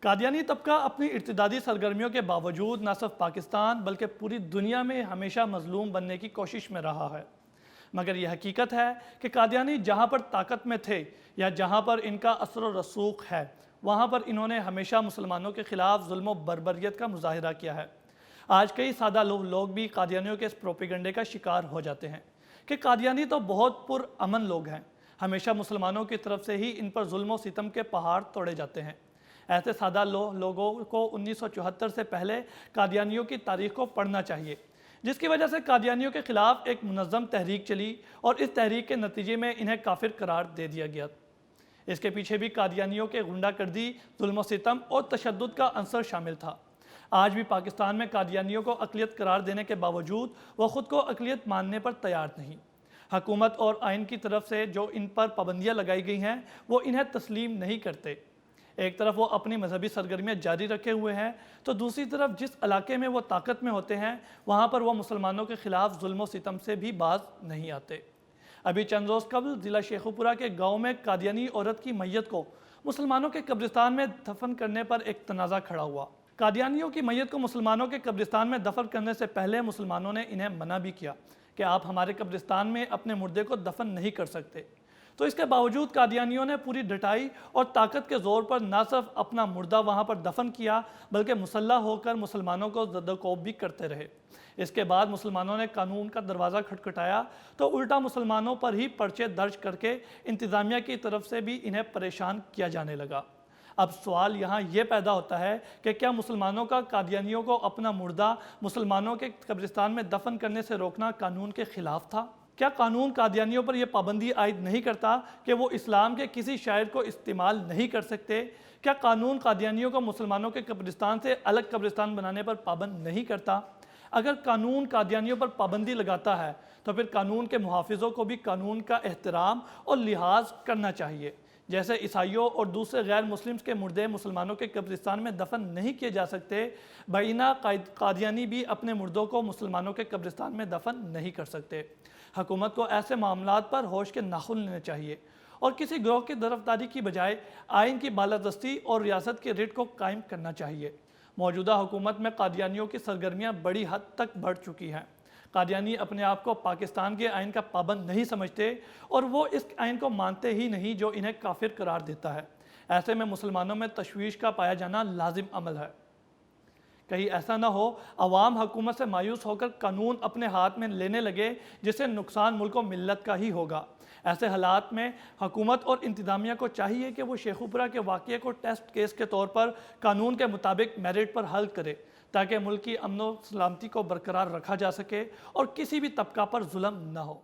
कादियानी तबका अपनी इर्तिदादी सरगर्मियों के बावजूद न सिर्फ पाकिस्तान बल्कि पूरी दुनिया में हमेशा मजलूम बनने की कोशिश में रहा है। मगर यह हकीकत है कि कादियानी जहाँ पर ताकत में थे या जहाँ पर इनका असर व रसूख है, वहाँ पर इन्होंने हमेशा मुसलमानों के ख़िलाफ़ जुल्म व बर्बरियत का मुजाहिरा किया है। आज कई सादा लोग भी कादियानियों के इस प्रोपेगंडे का शिकार हो जाते हैं कि कादियानी तो बहुत पुरअमन लोग हैं, हमेशा मुसलमानों की तरफ से ही इन पर जुल्म व सितम के पहाड़ तोड़े जाते हैं। ऐसे सादा लोगों को 1974 से पहले कादियानियों की तारीख को पढ़ना चाहिए, जिसकी वजह से कादियानियों के ख़िलाफ़ एक मुनज़्ज़म तहरीक चली और इस तहरीक के नतीजे में इन्हें काफिर करार दे दिया गया। इसके पीछे भी कादियानियों के गुंडागर्दी, जुल्म सितम और तशद्दुद का अंसर शामिल था। आज भी पाकिस्तान में कादियानियों को अक़लियत करार देने के बावजूद वह ख़ुद को अक़लियत मानने पर तैयार नहीं। हुकूमत और आइन की तरफ से जो इन पर पाबंदियाँ लगाई गई हैं, वो इन्हें तस्लीम नहीं करते। एक तरफ वो अपनी मजहबी सरगर्मियाँ जारी रखे हुए हैं, तो दूसरी तरफ जिस इलाके में वो ताकत में होते हैं, वहाँ पर वो मुसलमानों के ख़िलाफ़ जुल्म सितम से भी बाज नहीं आते। अभी चंद रोज़ कबल ज़िला शेखुपुरा के गाँव में कादियानी औरत की मैयत को मुसलमानों के कब्रिस्तान में दफन करने पर एक तनाज़ा खड़ा हुआ। कादियानियों की मैयत को मुसलमानों के कब्रिस्तान में दफन करने से पहले मुसलमानों ने इन्हें मना भी किया कि आप हमारे कब्रिस्तान में अपने मुर्दे को दफन नहीं कर सकते। तो इसके बावजूद कादियानियों ने पूरी डटाई और ताकत के ज़ोर पर न सिर्फ अपना मुर्दा वहाँ पर दफन किया, बल्कि मुसल्लह होकर मुसलमानों को ज़द-ओ-कोब भी करते रहे। इसके बाद मुसलमानों ने कानून का दरवाज़ा खटखटाया तो उल्टा मुसलमानों पर ही पर्चे दर्ज करके इंतज़ामिया की तरफ से भी इन्हें परेशान किया जाने लगा। अब सवाल यहाँ ये पैदा होता है कि क्या मुसलमानों का कादियानियों को अपना मुर्दा मुसलमानों के कब्रिस्तान में दफन करने से रोकना कानून के ख़िलाफ़ था? क्या कानून कादियानियों पर यह पाबंदी आयद नहीं करता कि वो इस्लाम के किसी शायर को इस्तेमाल नहीं कर सकते? क्या कानून कादियानियों को मुसलमानों के कब्रिस्तान से अलग कब्रिस्तान बनाने पर पाबंद नहीं करता? अगर कानून कादियानियों पर पाबंदी लगाता है तो फिर कानून के मुहाफ़िज़ों को भी कानून का एहतराम और लिहाज करना चाहिए। जैसे ईसाइयों और दूसरे गैर मुस्लिम्स के मुर्दे मुसलमानों के कब्रिस्तान में दफन नहीं किए जा सकते, बैना कादियानी भी अपने मुर्दों को मुसलमानों के कब्रिस्तान में दफन नहीं कर सकते। हुकूमत को ऐसे मामलात पर होश के नाखुन लेने चाहिए और किसी ग्रोह की तरफदारी की बजाय आइन की बालादस्ती और रियासत के रिट को कायम करना चाहिए। मौजूदा हुकूमत में कादियानियों की सरगर्मियाँ बड़ी हद तक बढ़ चुकी हैं। कादियानी अपने आप को पाकिस्तान के आइन का पाबंद नहीं समझते और वो इस आइन को मानते ही नहीं जो इन्हें काफिर करार देता है। ऐसे में मुसलमानों में तशवीश का पाया जाना लाजिम अमल है। कहीं ऐसा ना हो अवाम हुकूमत से मायूस होकर कानून अपने हाथ में लेने लगे, जिससे नुकसान मुल्क व मिल्लत का ही होगा। ऐसे हालात में हुकूमत और इंतज़ामिया को चाहिए कि वो शेखुपुरा के वाक़ये को टेस्ट केस के तौर पर कानून के मुताबिक मेरिट पर हल करे, ताकि मुल्क की अमन व सलामती को बरकरार रखा जा सके और किसी भी तबका पर जुल्म न हो।